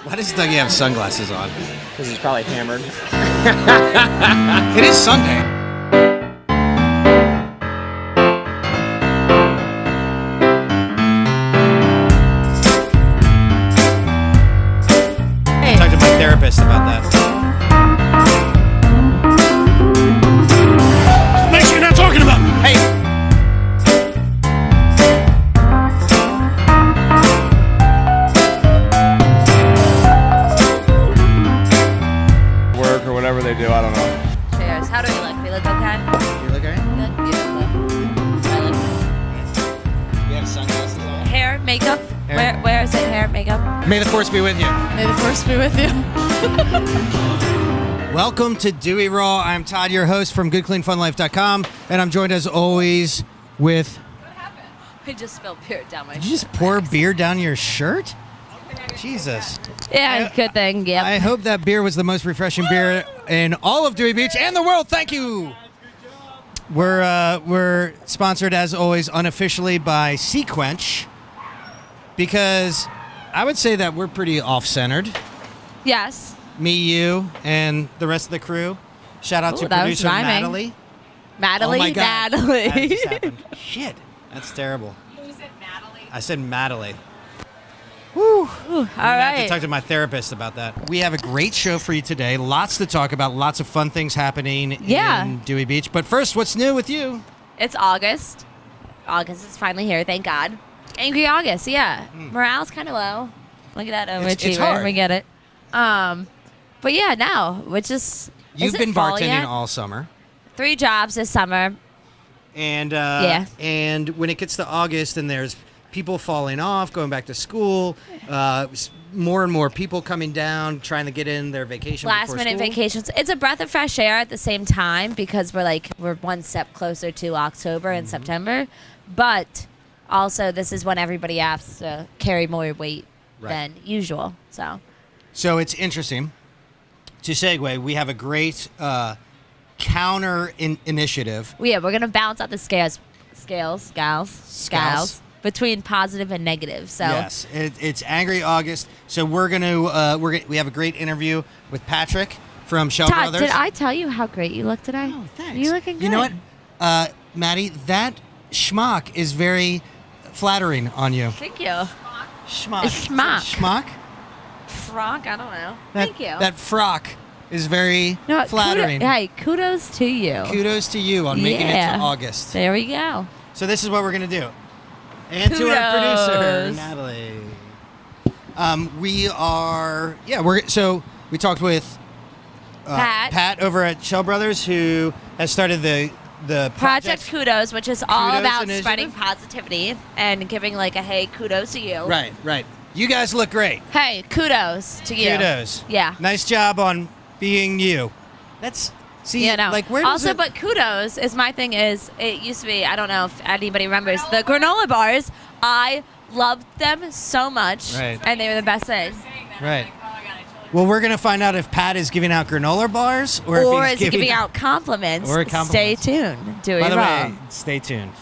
Why does Dougie have sunglasses on? Because he's probably hammered. It is Sunday. I talked to my therapist about that. Make sure you're not talking about me. Hey. Work or whatever they do, I don't know. Cheers. How do we look? We look okay? You look alright? We look beautiful. I look You have sunglasses on. hair, makeup. Hair. Where is it? Hair, makeup. May the force be with you. May the force be with you. Welcome to Dewey Raw. I'm Todd, your host from GoodCleanFunLife.com, and I'm joined as always with... I just spilled beer down my shirt. Did you just pour beer down your shirt? Jesus. Yeah, good thing. Yep. I hope that beer was the most refreshing beer in all of Dewey Beach and the world. Thank you. We're sponsored as always unofficially by quench because I would say that we're pretty off-centered. Yes. Me, you, and the rest of the crew. Shout out to That was producer rhyming. Natalie. Oh my God. Natalie. That just happened. Shit. That's terrible. You said Natalie. I said Natalie. All I have to right. talk to my therapist about that. We have a great show for you today. Lots to talk about. Lots of fun things happening in Dewey Beach. But first, what's new with you? It's August. August is finally here, thank God. Angry August, yeah. Morale's kind of low. Look at that overachiever. It's hard. We get it. But yeah, now, which is... You've is been it fall bartending yet? all summer. 3 jobs this summer. And Yeah. And when it gets to August and there's people falling off, going back to school, more and more people coming down, trying to get in their vacation Last before minute school. vacations. It's a breath of fresh air at the same time because we're one step closer to October and September. But also this is when everybody has to carry more weight than usual. So it's interesting. To segue, we have a great counter initiative. we're gonna balance out the scales between positive and negative. So Yes, it's Angry August. So we have a great interview with Patrick from Schell Todd, Brothers. did I tell you how great you look today? Oh, thanks. You looking good. You know what, Maddie? That schmuck is very flattering on you. Thank you. Schmuck. Schmuck. Schmuck. Frock, I don't know. That, Thank you. That frock is very No, flattering. Kudos to you. Kudos to you on making it Yeah. to August. There we go. So this is what we're gonna do. And to our producer, Kudos. Natalie. We talked with Pat over at Schell Brothers, who has started the Project Kudos, which is all Kudos about initiative? spreading positivity and giving like a hey, kudos to you. Right. You guys look great. Hey, kudos to you. Kudos. Yeah. Nice job on being you. Like where does also, but kudos is my thing is, it used to be, I don't know if anybody remembers, the granola bars. I loved them so much. Right. And they were the best thing. Right. Well, we're gonna find out if Pat is giving out granola bars or if he's is giving out compliments. Or compliments. Stay tuned. Dewey By the Raw. way, stay tuned.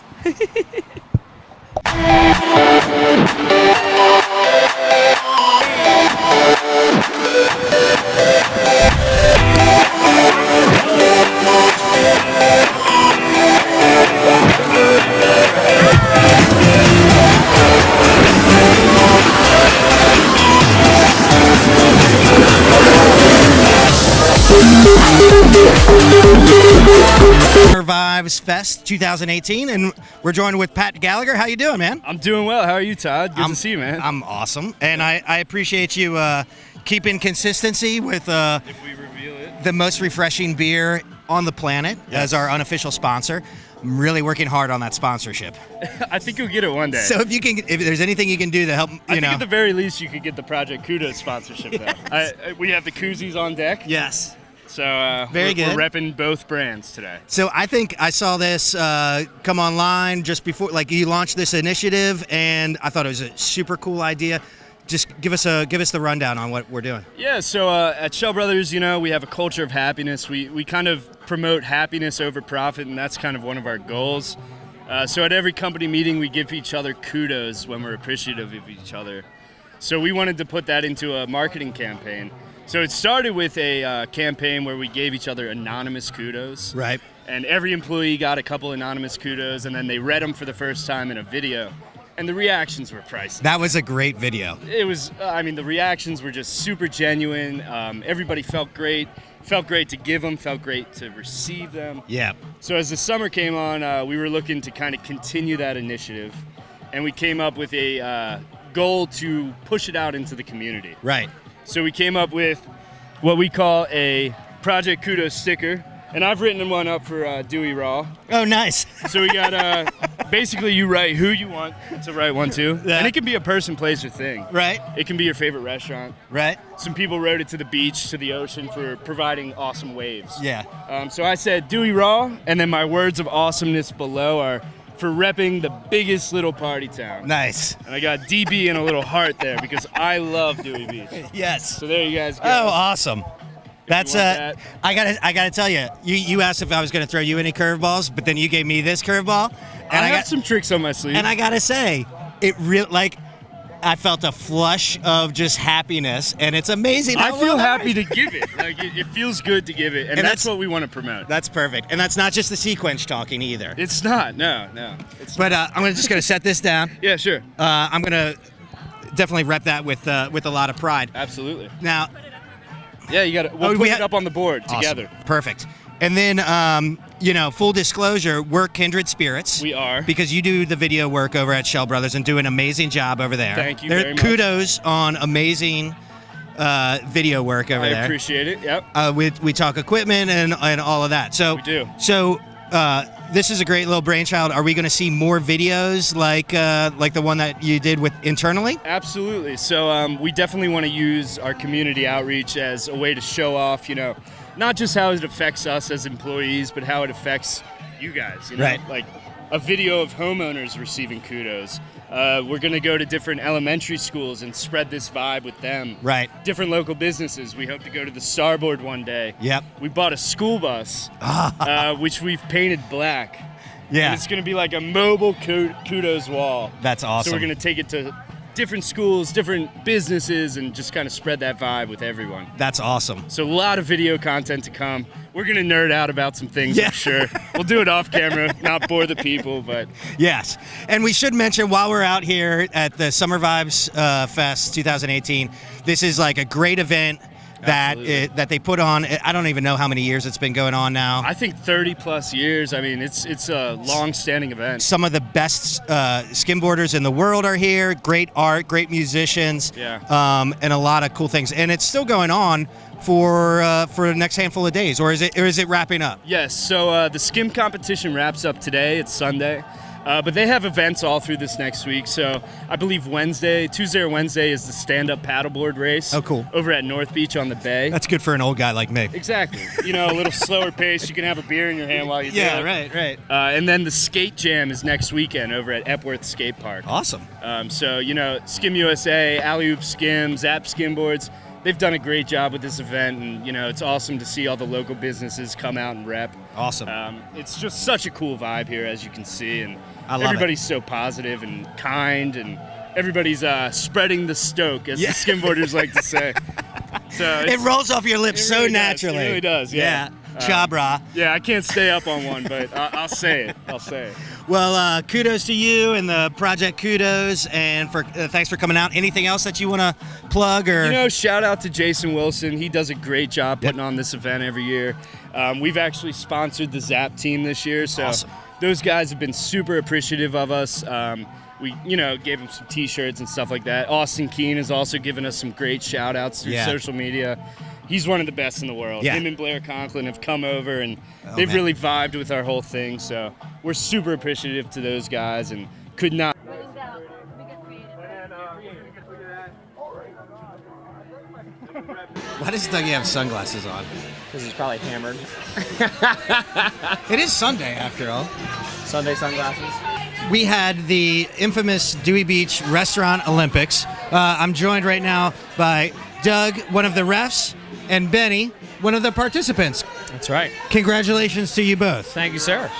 Vibes Fest 2018, and we're joined with Pat Gallagher. How you doing, man? I'm doing well. How are you, Todd? Good to see you, man. I'm awesome, and I appreciate you keeping consistency with if we reveal it. the most refreshing beer on the planet as our unofficial sponsor. I'm really working hard on that sponsorship. I think you'll get it one day. So if there's anything you can do to help, I think at the very least you could get the Project Kudos sponsorship. Though. We have the koozies on deck. Yes. So Very good. We're repping both brands today. So I think I saw this come online just before, like you launched this initiative, and I thought it was a super cool idea. Just give us the rundown on what we're doing. Yeah, so at Schell Brothers, we have a culture of happiness. We kind of promote happiness over profit, and that's kind of one of our goals. So at every company meeting, we give each other kudos when we're appreciative of each other. So we wanted to put that into a marketing campaign. So it started with a campaign where we gave each other anonymous kudos. Right. And every employee got a couple anonymous kudos, and then they read them for the first time in a video. And the reactions were priceless. That was a great video. It was, the reactions were just super genuine. Everybody felt great. Felt great to give them, felt great to receive them. Yeah. So as the summer came on, we were looking to kind of continue that initiative. And we came up with a goal to push it out into the community. Right. So we came up with what we call a Project Kudos sticker. And I've written one up for Dewey Raw. Oh, nice. So we got, basically you write who you want to write one to. Yeah. And it can be a person, place, or thing. Right. It can be your favorite restaurant. Right. Some people wrote it to the beach, to the ocean for providing awesome waves. Yeah. So I said Dewey Raw, and then my words of awesomeness below are for repping the biggest little party town. Nice. And I got DB and a little heart there because I love Dewey Beach. Yes. So there you guys go. Oh, awesome. That's that. I gotta tell you. You asked if I was gonna throw you any curveballs, but then you gave me this curveball, and I got some tricks on my sleeve. And I gotta say, it I felt a flush of just happiness, and it's amazing. I feel happy to give it. Like it feels good to give it, and that's what we want to promote. That's perfect, and that's not just the sequence talking either. It's not. No. It's but I'm just gonna set this down. Yeah, sure. I'm gonna definitely rep that with a lot of pride. Absolutely. Now. Yeah, you got to. We'll put it up on the board together. Awesome. Perfect. And then, full disclosure, we're kindred spirits. We are. Because you do the video work over at Schell Brothers and do an amazing job over there. Thank you very much. Kudos on amazing video work over there. I appreciate it. Yep. We talk equipment and all of that. So we do. So this is a great little brainchild. Are we going to see more videos like the one that you did with internally? Absolutely. So we definitely want to use our community outreach as a way to show off, not just how it affects us as employees, but how it affects you guys. Right. Like a video of homeowners receiving kudos. We're going to go to different elementary schools and spread this vibe with them. Right. Different local businesses. We hope to go to the Starboard one day. Yep. We bought a school bus, which we've painted black. Yeah. And it's going to be like a mobile kudos wall. That's awesome. So we're going to take it to different schools, different businesses, and just kind of spread that vibe with everyone. That's awesome. So a lot of video content to come. We're going to nerd out about some things, I'm sure. We'll do it off camera, not bore the people, but... Yes. And we should mention, while we're out here at the Summer Vibes Fest 2018, this is like a great event that they put on. I don't even know how many years it's been going on now. I think 30 plus years. I mean, it's a long-standing event. Some of the best skimboarders in the world are here. Great art, great musicians, and a lot of cool things. And it's still going on for the next handful of days, or is it wrapping up? Yes. So the skim competition wraps up today. It's Sunday. But they have events all through this next week. So I believe Tuesday or Wednesday is the stand-up paddleboard race. Oh, cool. Over at North Beach on the bay. That's good for an old guy like me. Exactly. A little slower pace. You can have a beer in your hand while you do it. Yeah, right. And then the skate jam is next weekend over at Epworth Skate Park. Awesome. So, Skim USA, Alley Oop Skim, Zap Skimboards, they've done a great job with this event, and it's awesome to see all the local businesses come out and rep. Awesome. It's just such a cool vibe here, as you can see, and everybody's so positive and kind, and everybody's spreading the stoke, as the skimboarders like to say. So it rolls off your lips so naturally. It really does. Yeah. Chabra. Yeah, I can't stay up on one, but I'll say it. Well, kudos to you and the Project Kudos, and thanks for coming out. Anything else that you want to plug? Or shout out to Jason Wilson. He does a great job putting on this event every year. We've actually sponsored the Zap team this year, so awesome. Those guys have been super appreciative of us. We, gave them some T-shirts and stuff like that. Austin Keene has also given us some great shout-outs through social media. He's one of the best in the world. Yeah. Him and Blair Conklin have come over, and they've really vibed with our whole thing. So we're super appreciative to those guys, and could not. Why does Dougie have sunglasses on? Because he's probably hammered. It is Sunday, after all. Sunday sunglasses. We had the infamous Dewey Beach Restaurant Olympics. I'm joined right now by Doug, one of the refs, and Benny, one of the participants. That's right. Congratulations to you both. Thank you, sir.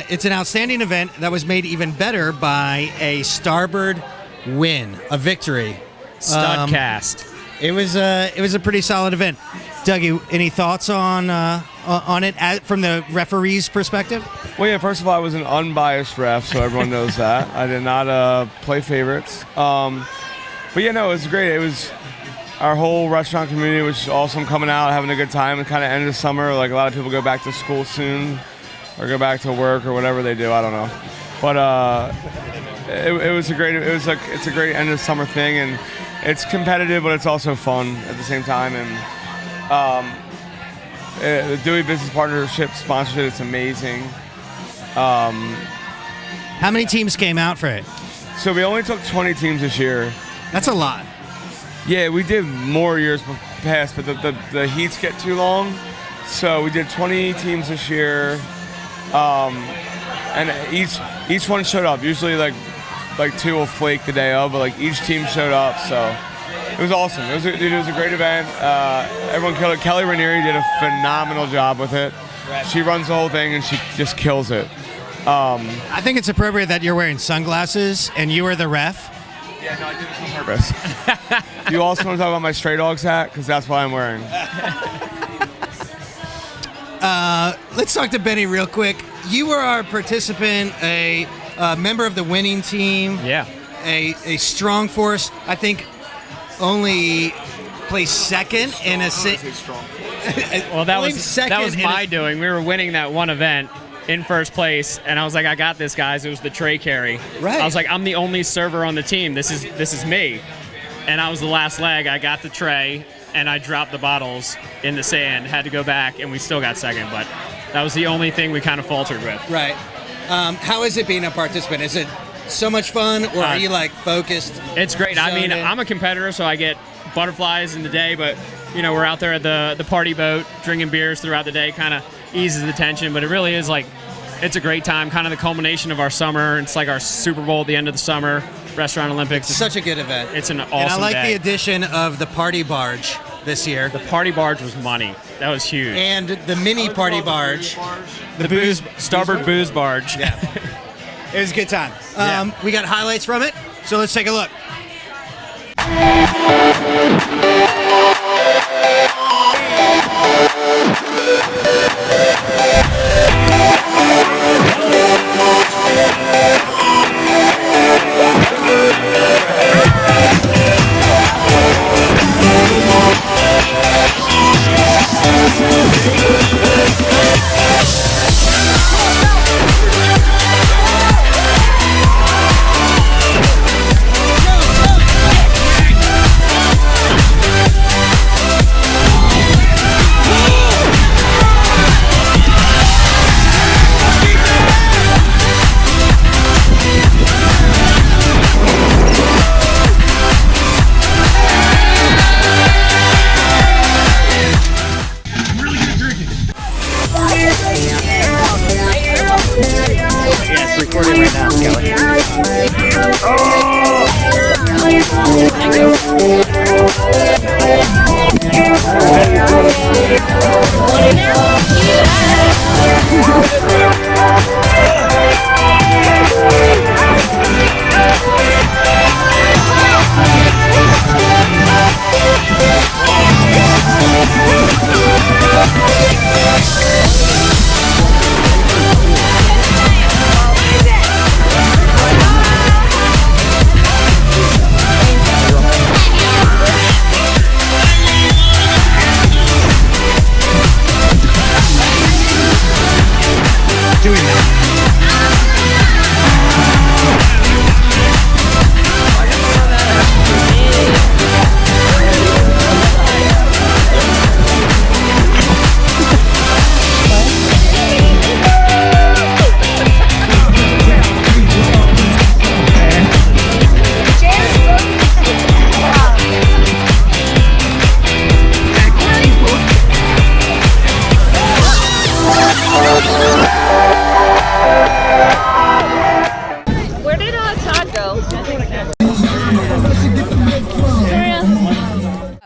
It's an outstanding event that was made even better by a Starboard win, a victory. Studcast. It was a pretty solid event. Dougie, any thoughts on it from the referee's perspective? Well, yeah, first of all, I was an unbiased ref, so everyone knows that. I did not play favorites. But yeah, no, it was great. It was our whole restaurant community was awesome, coming out, having a good time. And kind of end of summer, like a lot of people go back to school soon or go back to work or whatever they do. I don't know. But it's a great end of summer thing, and it's competitive, but it's also fun at the same time. And the Dewey Business Partnership sponsorship, it's amazing. How many teams came out for it? So we only took 20 teams this year. That's a lot. Yeah, we did more years past, but the heats get too long. So we did 20 teams this year, and each one showed up. Usually like two will flake the day of, but like each team showed up. So it was awesome. It was a great event. Everyone killed it. Kelly Ranieri did a phenomenal job with it. Right. She runs the whole thing and she just kills it. I think it's appropriate that you're wearing sunglasses and you were the ref. Yeah, no, I did this on purpose. Do you also want to talk about my Stray Dogs hat? Because that's what I'm wearing. Let's talk to Benny real quick. You were our participant, a member of the winning team. Yeah. A strong force. I think only placed second in a Well, that was my doing. We were winning that one event in first place, and I was like, I got this, guys. It was the tray carry. Right. I was like, I'm the only server on the team. This is me. And I was the last leg. I got the tray, and I dropped the bottles in the sand. Had to go back, and we still got second. But that was the only thing we kind of faltered with. Right. How is it being a participant? Is it so much fun, or are you like focused? It's great. I mean, I'm a competitor, so I get butterflies in the day, but we're out there at the party boat drinking beers throughout the day, kind of eases the tension. But it really is like, it's a great time, kind of the culmination of our summer. It's like our Super Bowl at the end of the summer, Restaurant Olympics. It's such a good event. It's an awesome And I like day. the addition of the party barge this year. The party barge was money. That was huge. And the mini party barge. The Starboard booze barge. Yeah. It was a good time. We got highlights from it, so let's take a look.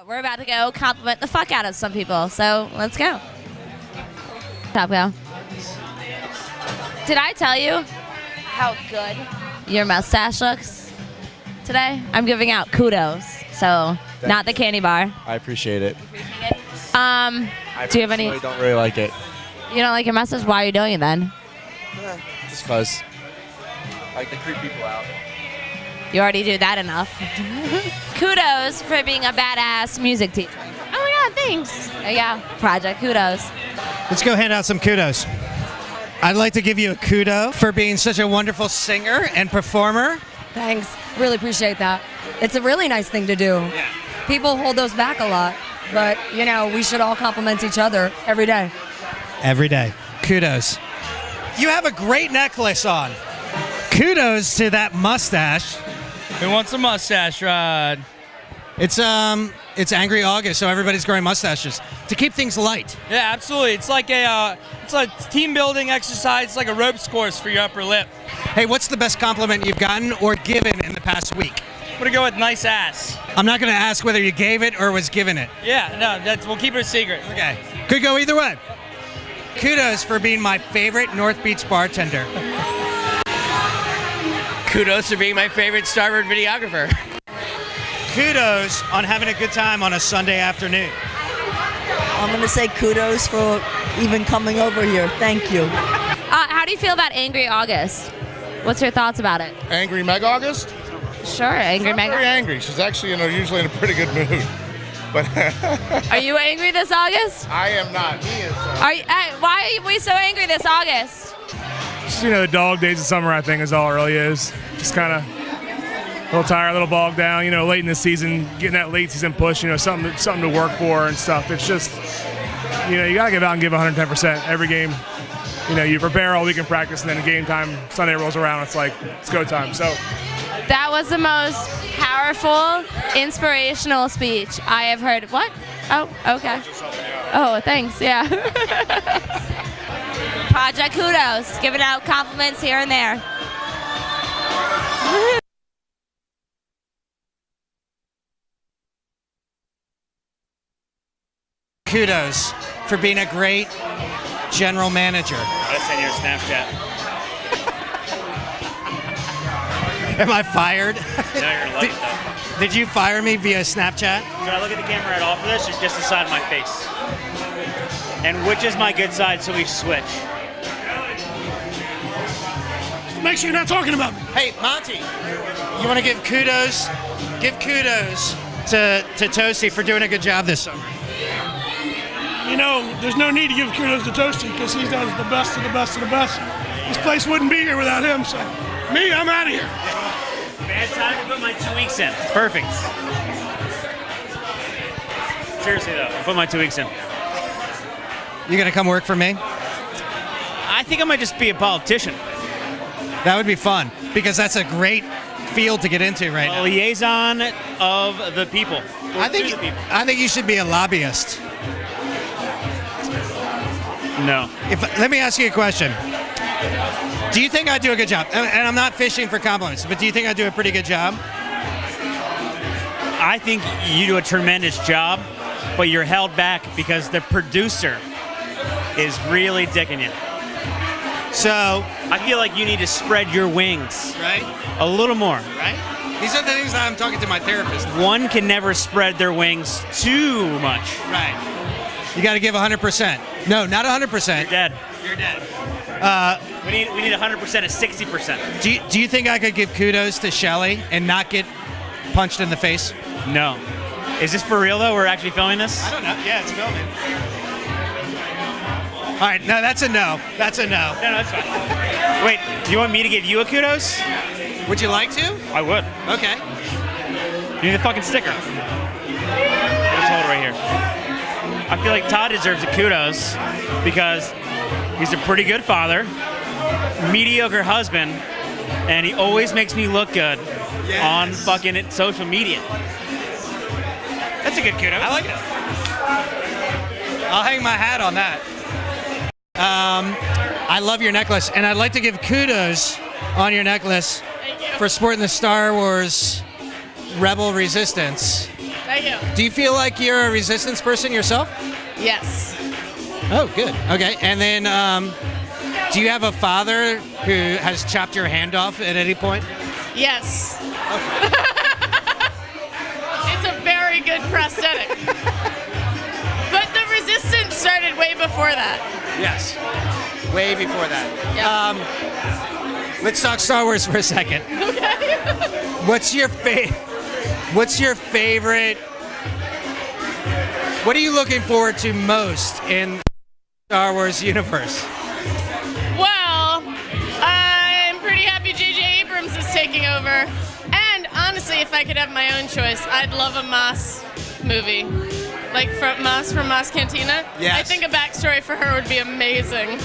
We're about to go compliment the fuck out of some people, so let's go. Top go. Did I tell you how good your mustache looks today? I'm giving out kudos. So not the candy bar. I appreciate it. Do you have any? I don't really like it. You don't like your message? Why are you doing it then? Just because I like to creep people out. You already do that enough. Kudos for being a badass music teacher. Oh my God, thanks. There you go. Project Kudos. Let's go hand out some kudos. I'd like to give you a kudo for being such a wonderful singer and performer. Thanks. Really appreciate that. It's a really nice thing to do. Yeah. People hold those back a lot, but we should all compliment each other every day. Every day. Kudos. You have a great necklace on. Kudos to that mustache. Who wants a mustache ride? It's Angry August, so everybody's growing mustaches to keep things light. Yeah, absolutely. It's like a team building exercise. It's like a ropes course for your upper lip. Hey, what's the best compliment you've gotten or given in the past week? I'm gonna go with nice ass. I'm not going to ask whether you gave it or was given it. Yeah, no, we'll keep it a secret. Okay. Could go either way. Kudos for being my favorite North Beach bartender. Kudos for being my favorite Starboard videographer. Kudos on having a good time on a Sunday afternoon. I'm going to say kudos for even coming over here. Thank you. How do you feel about Angry August? What's your thoughts about it? Angry Meg August? Sure, Angry Meg. Very angry. She's actually, usually in a pretty good mood. But Are you angry this August? I am not. He is. Why are we so angry this August? Just, the dog days of summer, I think, is all it really is. Just kind of a little tired, a little bogged down, late in the season, getting that late season push, something to work for and stuff. It's just, you got to get out and give 110% every game. You prepare all week in practice, and then game time, Sunday rolls around, it's like, it's go time. So that was the most powerful, inspirational speech I have heard. What? Oh, okay. Oh, thanks. Yeah. Project Kudos, giving out compliments here and there. Kudos for being a great general manager. I send you a Snapchat. Am I fired? No, you're late. Did you fire me via Snapchat? Should I look at the camera at all for this, or just the side of my face? And which is my good side, so we switch? make sure you're not talking about me. Hey, Monty, you want to give kudos? Give kudos to Toasty for doing a good job this summer. There's no need to give kudos to Toasty because he does the best of the best of the best. This place wouldn't be here without him, so me, I'm out of here. Bad time to put my 2 weeks in. Perfect. Seriously, though, I'll put my 2 weeks in. You gonna come work for me? I think I might just be a politician. That would be fun because that's a great field to get into right now. A liaison of the people. I think you should be a lobbyist. No. Let me ask you a question. Do you think I do a good job? And I'm not fishing for compliments, but do you think I do a pretty good job? I think you do a tremendous job, but you're held back because the producer is really dicking you. So I feel like you need to spread your wings. Right? A little more. Right? These are the things that I'm talking to my therapist. One can never spread their wings too much. Right. You got to give 100%. No, not 100%. You're dead. You're dead. We need 100% of 60%. Do you think I could give kudos to Shelly and not get punched in the face? No. Is this for real though? We're actually filming this? I don't know. Yeah, it's filming. All right, no, that's a no. That's a no. No, that's fine. Wait, do you want me to give you a kudos? Would you like to? I would. Okay. You need a fucking sticker. Let's hold it right here. I feel like Todd deserves a kudos because he's a pretty good father, mediocre husband, and he always makes me look good on fucking social media. That's a good kudos. I like it. I'll hang my hat on that. I love your necklace, and I'd like to give kudos on your necklace for sporting the Star Wars Rebel Resistance. Thank you. Do you feel like you're a resistance person yourself? Yes. Oh, good. Okay, and then do you have a father who has chopped your hand off at any point? Yes. Okay. It's a very good prosthetic. But the Resistance started way before that. Yes. Way before that. Yeah. Let's talk Star Wars for a second. Okay. What's your favorite? What are you looking forward to most in the Star Wars universe? Well, I'm pretty happy J.J. Abrams is taking over. And honestly, if I could have my own choice, I'd love a Moss movie. Like from Moss Cantina. Yes. I think a backstory for her would be amazing.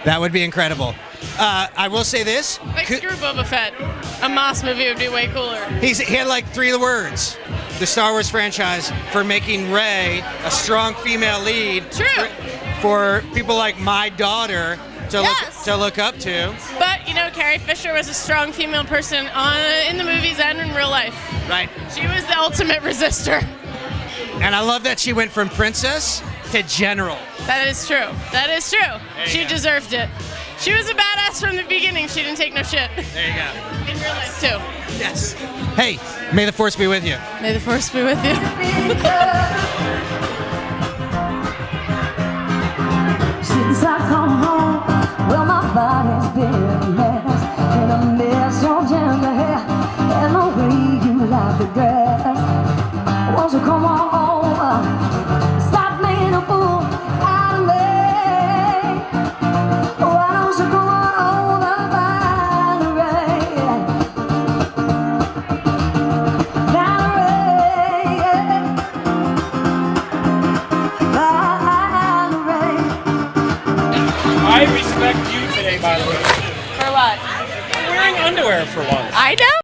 That would be incredible. I will say this. Like screw Boba Fett. A Moss movie would be way cooler. He had like 3 words. The Star Wars franchise for making Rey a strong female lead. True. For people like my daughter to look up to. But, you know, Carrie Fisher was a strong female person in the movies and in real life. Right. She was the ultimate resistor. And I love that she went from princess to general. That is true. That is true. She deserved it. She was a badass from the beginning. She didn't take no shit. There you go. In real life, too. Yes. Hey, may the Force be with you. May the Force be with you. Since I come home, well, my body's been a mess, and a mess of gender hair, and the way you like the dress. Won't you come on home, stop making a fool out of me? Why don't you come on over by the rain? By the rain, by the rain. I respect you today, by the way. For what? Wearing underwear for once. I know.